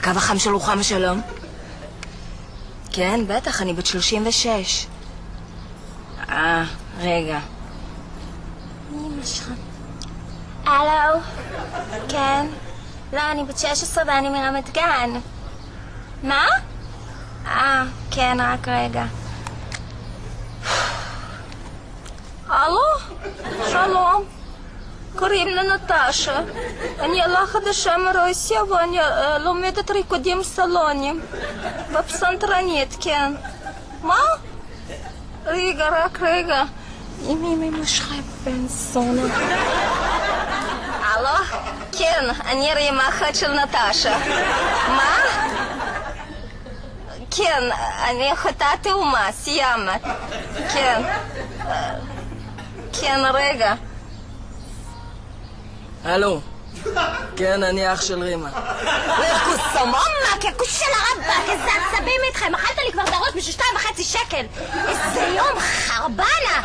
הקו החם של רוחמה שלום? כן, בטח, אני בת 36. רגע. אמא שלך. הלו? כן? לא, אני בת 16 ואני מרמת גן. מה? כן, רק רגע. הלו? שלום. קוראים לי נטשה. אני ילדה חדשה מרוסיה ואני לומדת ריקודים סלוניים. בפסנתרנית, כן. מה? רגע, רק רגע. עם אמא שלך בן זונה. הלו? כן, אני רימה אחת של נטשה. מה? כן, אני אחותה תאומה, סיימת. כן. כן, רגע. הלו, כן, אני אח של רימה. כוסומומה, ככוס של הרבק, איזה עצבים איתכם, אכלת לי כבר את הראש בשביל 2.5 שקל. איזה יום חרבנה.